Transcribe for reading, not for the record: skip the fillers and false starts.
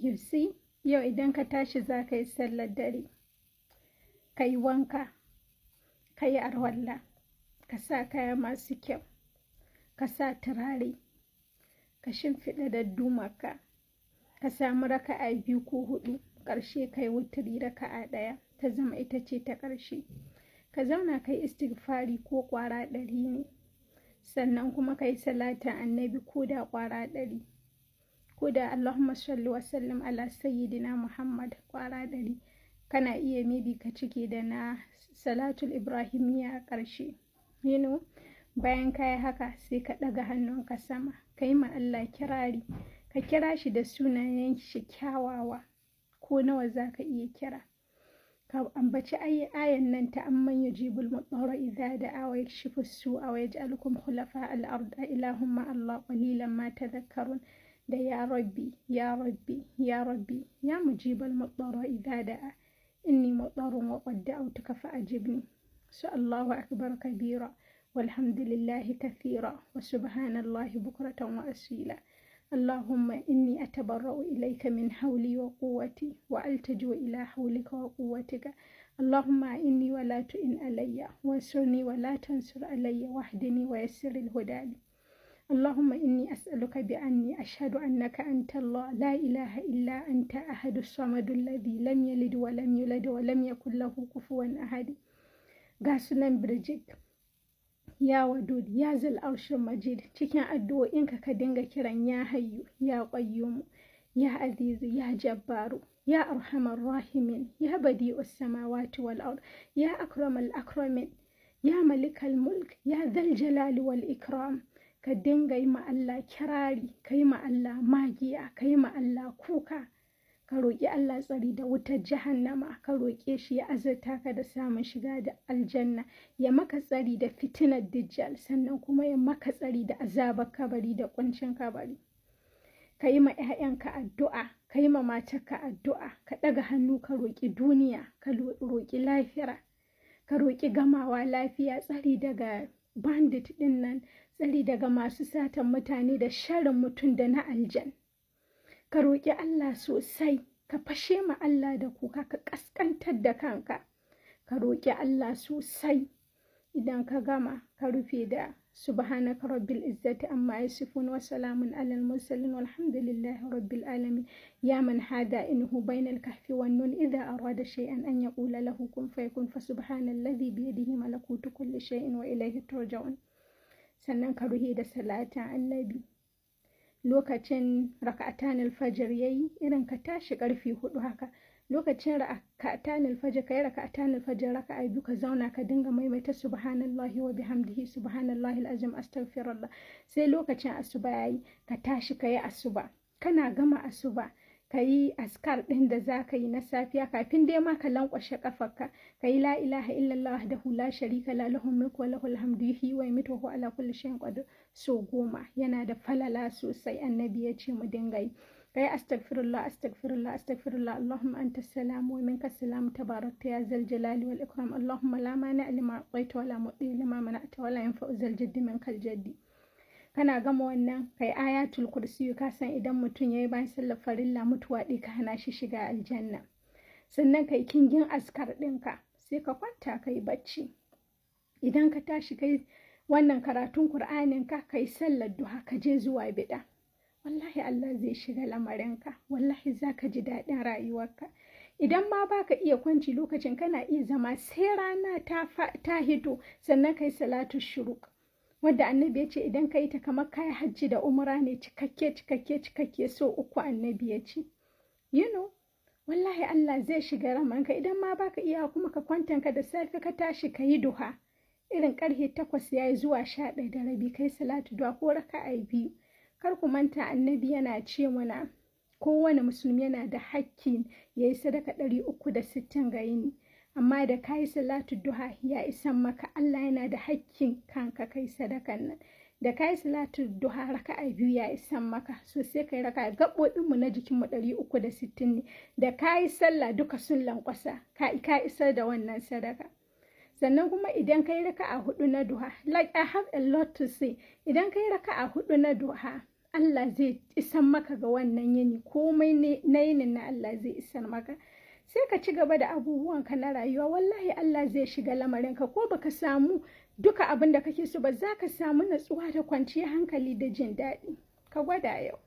You see, yau idan ka tashi za ka yi sallar dare, ka yi wanka, ka yi arwalla, ka sa kaya masu kyau, ka sa turare, ka shimfiɗa daddumarka, ka samu raka'a 2 ko 4, ƙarshe ka yi wuturi raka'a 1 ta zama ita ce ta ƙarshe. Ka zauna ka yi istighfari ko ƙwara 100 ne, sannan kuma ka yi salatin annabi ko da ƙwara 100. Ko da Allahumma salli wa sallim ala sayyidina Muhammad ƙwara 100, kana iya maybe ka cike da na salatul Ibrahimiyya a ƙarshe. You know, bayan ka yi haka sai ka ɗaga hannunka sama, ka yi ma Allah kirari, ka kira shi da sunayen shi kyawawa, ko nawa za ka iya kira. Ka ambaci ayan nan ta amman yujibul mudarra idza da'a wa yakshifu su'a wa yaj'alukum khulafa al-ard ilahum ma Allah qalilan ma tadhakkarun. Da ya rabbi ya rabbi ya rabbi ya mujibal mudarra idza da'a inni mudarrun wa qad da'awtuka fa'ajibni. So Allahu akbar kabira walhamdulillahi kathira wa subhanallahi bukratan wa asila. اللهم إني أتبرأ إليك من حولي وقوتي وألتجئ إلى حولك وقوتك. اللهم إني ولا تئن علي وانصرني ولا تنصر علي واهدني ويسر الهدى لي. اللهم إني أسألك بأني أشهد أنك أنت الله لا إله إلا أنت أحد الصمد الذي لم يلد ولم يولد ولم يكن له كفوا أحد. غاسنا برجك ya wadud ya zal arshin majid, cikin addu'o'inka ka dinga kiran ya hayyu ya qayyum ya azizu ya jabbaru ya arhamar rahimin ya badi'us samawati wal ard ya akramal akramin ya malikal mulk ya dhal jalali wal ikram. Ka dinga yi ma Allah kirari, ka yi ma Allah magiya, ka yi ma Allah kuka, ka roƙi Allah tsari da wutar jahannama, ka roƙe shi ya azurta ka da samun shiga da aljanna, ya maka tsari da fitinar dajjal, sannan kuma ya maka tsari da azabar kabari da kuncin kabari. Ka yi ma 'ya'yanka addu'a, ka yi ma matarka addu'a, ka ɗaga hannu ka roƙi duniya, ka roƙi lafiya, ka roƙi gamawa lafiya, tsari daga bandit ɗin nan, tsari daga masu satan mutane da sharrin mutum da na aljan. Ka roƙi Allah sosai, ka fashe ma Allah da kuka, ka ƙasƙantar da kanka, ka roƙi Allah sosai. Idan ka gama, ka rufe da subhanaka rabbil izzati amma yasifun wa salamun alal mursalin walhamdulillahi rabbil alamin. Ya man hada inhu bainal kahfi wan nun idha arada shay'an an yaqula lahu kun fayakun, fa subhanalladhi bi yadihi malakutu kulli shay'in wa ilayhi turja'un. Sannan ka rufe da salatin annabi. Lokacin raka'atan alfajr yayi, irin ka tashi karfe 4 haka, lokacin raka'atan alfajr kai raka'atan alfajr raka'a 2, ka zauna ka dinga maimaita subhanallahi wa bihamdihi subhanallahi alazim astaghfirullah. Sai lokacin asuba yayi, ka tashi kai asuba, kana gama asuba ka yi askar ɗin da za ka yi na safiya, kafin dai ma ka lankwashe ƙafarka, ka yi la ilaha illallah wahdahu la sharika la lahul mulku wa lahul hamdu yuhyi wa yumiitu wa huwa ala kulli shay'in qadir so 10. Yana da falala sosai, annabi ya ce mu dinga yi. Ka yi astaghfirullah astaghfirullah astaghfirullah Allahumma anta salam wa minka salam tabarakta ya zal jalali wal ikram. Allahumma la mani'a lima a'tayta wa la mu'ti lima mana'ta wa la yanfa'u zal jaddi minkal jaddi. Kana gama wannan kai ayatul kursi, ka san idan mutum yayi bayan sallar farilla mutuwa ɗaya ka hana shi shiga aljanna. Sannan kai kingin askar ɗinka, sai ka kwanta kai bacci. Idan ka tashi kai wannan karatun Qur'anin ka, kai sallar duha, ka je zuwa bida, wallahi Allah zai shiga lamarinka, wallahi zaka ji daɗin rayuwarka. Idan ma baka iya kwanci lokacin, kana iya zama sai rana ta hito, sannan kai salatu shuruq, wadda annabi ya ce idan ka yi ta kamar kayi hajji da umra ne, cikakke so 3 annabi ya ce. You know, wallahi Allah zai shiga ramanka. Idan ma baka iya kuma ka kwantanka da safe ka tashi ka yi duha, irin karfe 8 yayi zuwa 11:30 kai salatu duha ko raka'a 2. Kar ku manta annabi yana ce mana kowane musulmi yana da hakkin yayi sadaka 360 ga yini. Amma da kayi salatu duha ya isan maka, Allah yana da hakkin kanka kai sadakan nan. Da kayi salatu duha raka'a 2 ya isan maka, so sai kai raka'a, gaɓoɓin mu na jikin mu 360 ne. Da kayi sallah duka sun lankwasa, ka isar da wannan sadaka. Sannan kuma idan kai raka'a 4 na duha, like I have a lot to say. Idan kai raka'a 4 na duha, Allah zai isan maka ga wannan yini, komai na yinin na Allah zai isar maka. Sai ka ci gaba da abubuwanka na rayuwa, wallahi Allah zai shiga lamarinka, ko baka samu duka abin da kake so ba, za ka samu natsuwa da kwanciyar hankali da jin daɗi. Ka gwada yau.